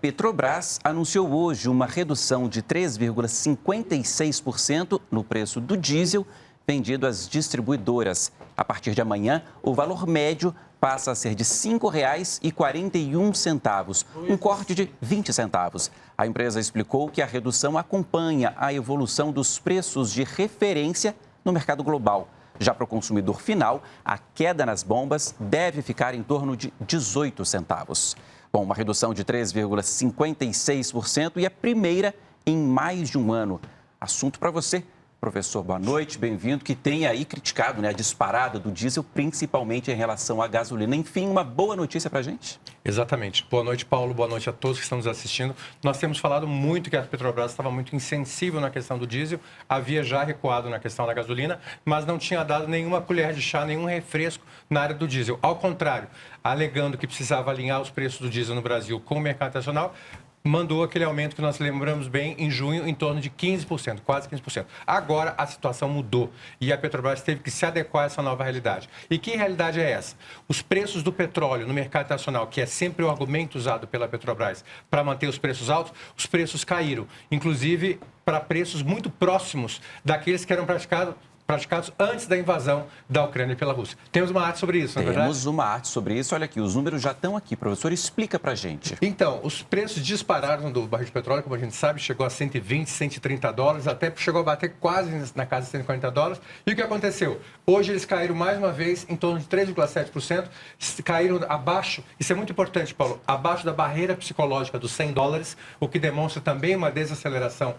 Petrobras anunciou hoje uma redução de 3,56% no preço do diesel vendido às distribuidoras. A partir de amanhã, o valor médio passa a ser de R$ 5,41, um corte de 20 centavos. A empresa explicou que a redução acompanha a evolução dos preços de referência no mercado global. Já para o consumidor final, a queda nas bombas deve ficar em torno de 18 centavos. Bom, uma redução de 3,56% e a primeira em mais de um ano. Assunto para você. Professor, boa noite, bem-vindo, que tem aí criticado, a disparada do diesel, principalmente em relação à gasolina. Enfim, uma boa notícia para a gente? Exatamente. Boa noite, Paulo. Boa noite a todos que estão nos assistindo. Nós temos falado muito que a Petrobras estava muito insensível na questão do diesel, havia já recuado na questão da gasolina, mas não tinha dado nenhuma colher de chá, nenhum refresco na área do diesel. Ao contrário, alegando que precisava alinhar os preços do diesel no Brasil com o mercado internacional, mandou aquele aumento que nós lembramos bem em junho, em torno de 15%, quase 15%. Agora a situação mudou e a Petrobras teve que se adequar a essa nova realidade. E que realidade é essa? Os preços do petróleo no mercado internacional, que é sempre o argumento usado pela Petrobras para manter os preços altos, os preços caíram, inclusive para preços muito próximos daqueles que eram praticados antes da invasão da Ucrânia pela Rússia. Temos uma arte sobre isso, não é verdade? Temos uma arte sobre isso. Olha aqui, os números já estão aqui. Professor, explica para a gente. Então, os preços dispararam do barril de petróleo, como a gente sabe, chegou a 120, 130 dólares, até chegou a bater quase na casa de 140 dólares. E o que aconteceu? Hoje eles caíram mais uma vez em torno de 3,7%, caíram abaixo, isso é muito importante, Paulo, abaixo da barreira psicológica dos 100 dólares, o que demonstra também uma desaceleração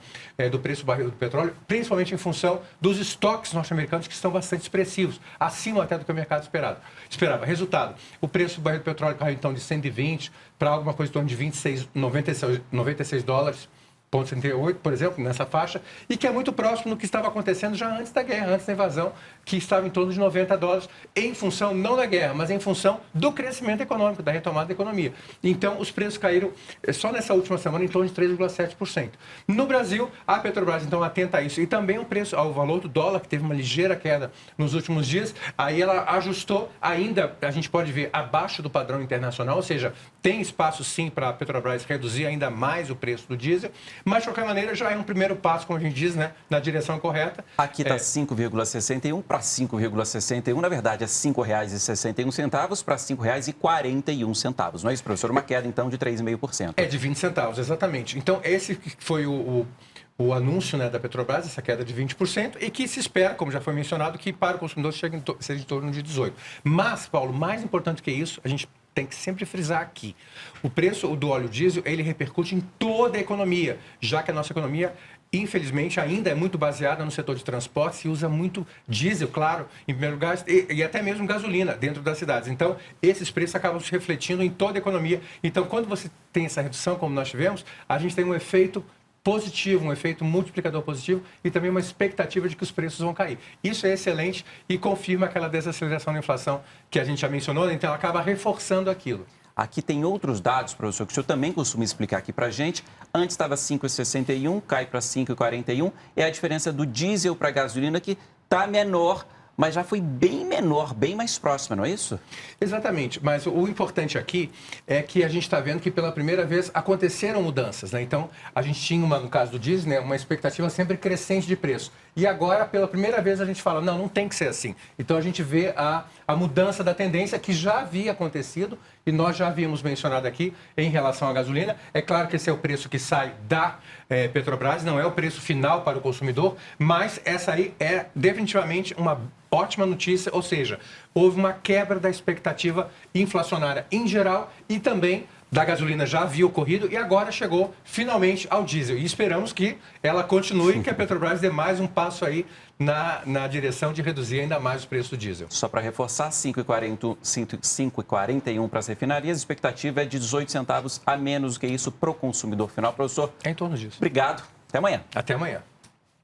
do preço do barril do petróleo, principalmente em função dos estoques norte-americanos que estão bastante expressivos, acima até do que o mercado esperava. Resultado, o preço do barril de petróleo caiu então de 120 para alguma coisa em torno de 96 dólares. 38, por exemplo, nessa faixa, e que é muito próximo do que estava acontecendo já antes da guerra, antes da invasão, que estava em torno de 90 dólares, em função, não da guerra, mas em função do crescimento econômico, da retomada da economia. Então, os preços caíram só nessa última semana em torno de 3,7%. No Brasil, a Petrobras, então, atenta a isso. E também o preço, ao valor do dólar, que teve uma ligeira queda nos últimos dias, aí ela ajustou ainda, a gente pode ver, abaixo do padrão internacional, ou seja, tem espaço sim para a Petrobras reduzir ainda mais o preço do diesel, mas, de qualquer maneira, já é um primeiro passo, como a gente diz, na direção correta. Aqui está 5,61 para 5,61. Na verdade, é R$ 5,61 para R$ 5,41. Não é isso, professor? Uma queda, então, de 3,5%. É de 20 centavos, exatamente. Então, esse foi o anúncio da Petrobras, essa queda de 20%, e que se espera, como já foi mencionado, que para o consumidor seja em torno de 18%. Mas, Paulo, mais importante que isso, a gente tem que sempre frisar aqui. O preço do óleo diesel, ele repercute em toda a economia, já que a nossa economia, infelizmente, ainda é muito baseada no setor de transporte, se usa muito diesel, claro, em primeiro lugar, e até mesmo gasolina dentro das cidades. Então, esses preços acabam se refletindo em toda a economia. Então, quando você tem essa redução, como nós tivemos, a gente tem um efeito positivo, um efeito multiplicador positivo e também uma expectativa de que os preços vão cair. Isso é excelente e confirma aquela desaceleração da inflação que a gente já mencionou, então ela acaba reforçando aquilo. Aqui tem outros dados, professor, que o senhor também costuma explicar aqui para a gente. Antes estava 5,61, cai para 5,41. É a diferença do diesel para a gasolina que está menor, mas já foi bem menor, bem mais próxima, não é isso? Exatamente, mas o importante aqui é que a gente está vendo que pela primeira vez aconteceram mudanças, então a gente tinha, no caso do diesel, uma expectativa sempre crescente de preço. E agora, pela primeira vez, a gente fala, não tem que ser assim. Então a gente vê a mudança da tendência que já havia acontecido e nós já havíamos mencionado aqui em relação à gasolina. É claro que esse é o preço que sai da Petrobras, não é o preço final para o consumidor, mas essa aí é definitivamente uma ótima notícia, ou seja, houve uma quebra da expectativa inflacionária em geral e também da gasolina já havia ocorrido e agora chegou finalmente ao diesel. E esperamos que ela continue, que a Petrobras dê mais um passo aí na direção de reduzir ainda mais o preço do diesel. Só para reforçar, 5,41 para as refinarias, a expectativa é de 18 centavos a menos do que isso para o consumidor final. Professor, é em torno disso. Obrigado. Até amanhã. Até amanhã.